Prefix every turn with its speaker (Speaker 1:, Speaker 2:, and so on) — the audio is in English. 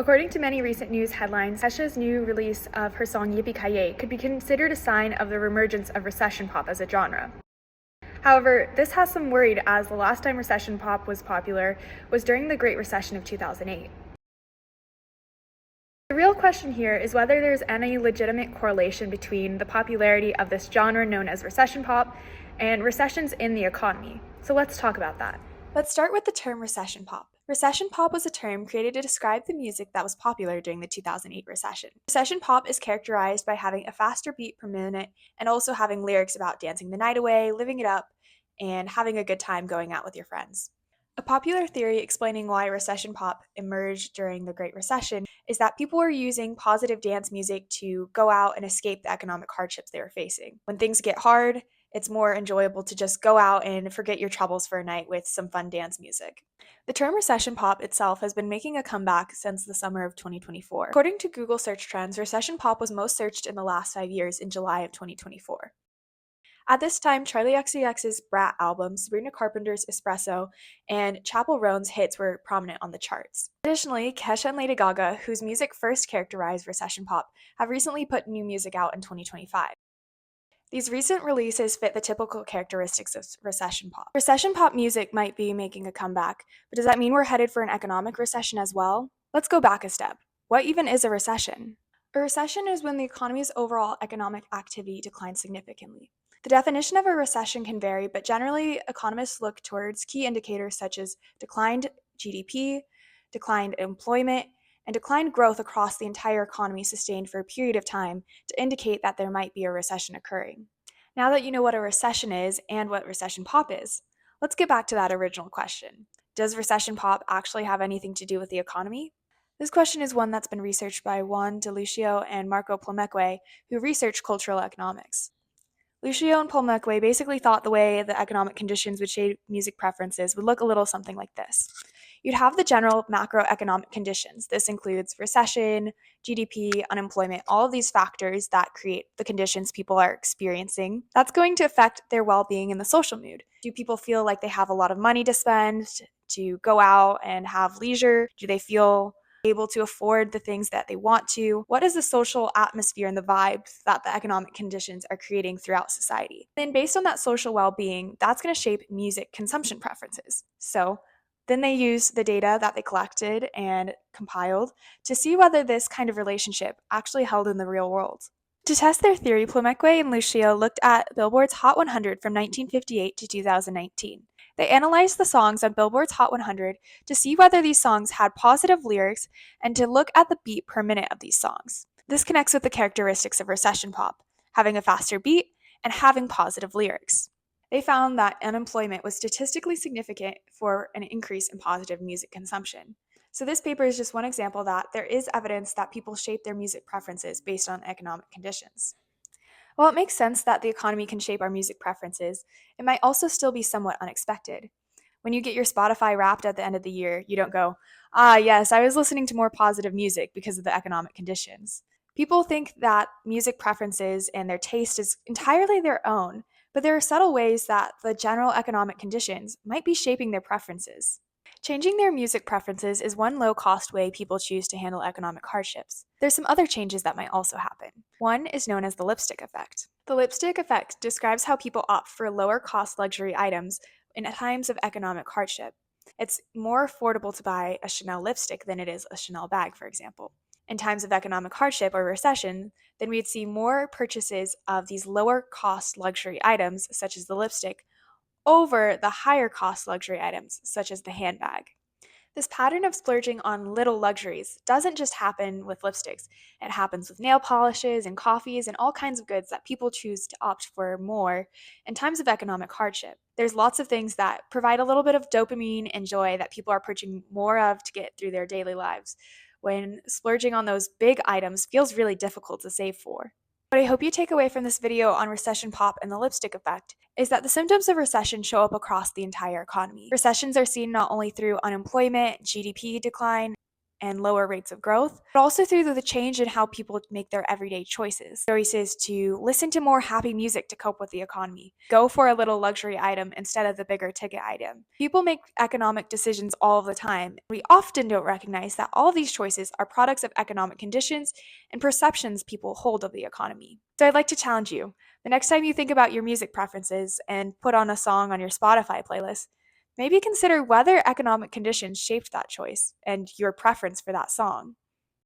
Speaker 1: According to many recent news headlines, Kesha's new release of her song Yippee-Ki-Yay could be considered a sign of the reemergence of recession pop as a genre. However, this has some worried, as the last time recession pop was popular was during the Great Recession of 2008. The real question here is whether there's any legitimate correlation between the popularity of this genre known as recession pop and recessions in the economy. So let's talk about that. Let's start with the term recession pop. Recession pop was a term created to describe the music that was popular during the 2008 recession. Recession pop is characterized by having a faster beat per minute and also having lyrics about dancing the night away, living it up, and having a good time going out with your friends. A popular theory explaining why recession pop emerged during the Great Recession is that people were using positive dance music to go out and escape the economic hardships they were facing. When things get hard, it's more enjoyable to just go out and forget your troubles for a night with some fun dance music. The term recession pop itself has been making a comeback since the summer of 2024. According to Google search trends, recession pop was most searched in the last 5 years in July of 2024. At this time, Charlie XCX's Brat album, Sabrina Carpenter's Espresso, and Chappell Roan's hits were prominent on the charts. Additionally, Kesha and Lady Gaga, whose music first characterized recession pop, have recently put new music out in 2025. These recent releases fit the typical characteristics of recession pop. Recession pop music might be making a comeback, but does that mean we're headed for an economic recession as well? Let's go back a step. What even is a recession? A recession is when the economy's overall economic activity declines significantly. The definition of a recession can vary, but generally, economists look towards key indicators such as declined GDP, declined employment, and declined growth across the entire economy sustained for a period of time to indicate that there might be a recession occurring. Now that you know what a recession is and what recession pop is, let's get back to that original question. Does recession pop actually have anything to do with the economy? This question is one that's been researched by Juan De Lucio and Marco Plomecque, who researched cultural economics. Lucio and Plomecque basically thought the way the economic conditions would shape music preferences would look a little something like this. You'd have the general macroeconomic conditions. This includes recession, GDP, unemployment, all of these factors that create the conditions people are experiencing. That's going to affect their well-being and the social mood. Do people feel like they have a lot of money to spend, to go out and have leisure? Do they feel able to afford the things that they want to? What is the social atmosphere and the vibes that the economic conditions are creating throughout society? Then based on that social well-being, that's going to shape music consumption preferences. So then they use the data that they collected and compiled to see whether this kind of relationship actually held in the real world. To test their theory, Plomecque and Lucio looked at Billboard's Hot 100 from 1958 to 2019. They analyzed the songs on Billboard's Hot 100 to see whether these songs had positive lyrics and to look at the beat per minute of these songs. This connects with the characteristics of recession pop, having a faster beat and having positive lyrics. They found that unemployment was statistically significant for an increase in positive music consumption. So this paper is just one example that there is evidence that people shape their music preferences based on economic conditions. While it makes sense that the economy can shape our music preferences, it might also still be somewhat unexpected. When you get your Spotify Wrapped at the end of the year, you don't go, "Ah, yes, I was listening to more positive music because of the economic conditions." People think that music preferences and their taste is entirely their own, but there are subtle ways that the general economic conditions might be shaping their preferences. Changing their music preferences is one low-cost way people choose to handle economic hardships. There's some other changes that might also happen. One is known as the lipstick effect. The lipstick effect describes how people opt for lower-cost luxury items in times of economic hardship. It's more affordable to buy a Chanel lipstick than it is a Chanel bag, for example. In times of economic hardship or recession, then we'd see more purchases of these lower-cost luxury items, such as the lipstick, over the higher cost luxury items, such as the handbag. This pattern of splurging on little luxuries doesn't just happen with lipsticks. It happens with nail polishes and coffees and all kinds of goods that people choose to opt for more in times of economic hardship. There's lots of things that provide a little bit of dopamine and joy that people are purchasing more of to get through their daily lives, when splurging on those big items feels really difficult to save for. What I hope you take away from this video on recession pop and the lipstick effect is that the symptoms of recession show up across the entire economy. Recessions are seen not only through unemployment, GDP decline, and lower rates of growth, but also through the change in how people make their everyday choices. Choices to listen to more happy music to cope with the economy, go for a little luxury item instead of the bigger ticket item. People make economic decisions all the time. We often don't recognize that all of these choices are products of economic conditions and perceptions people hold of the economy. So I'd like to challenge you. The next time you think about your music preferences and put on a song on your Spotify playlist, maybe consider whether economic conditions shaped that choice and your preference for that song.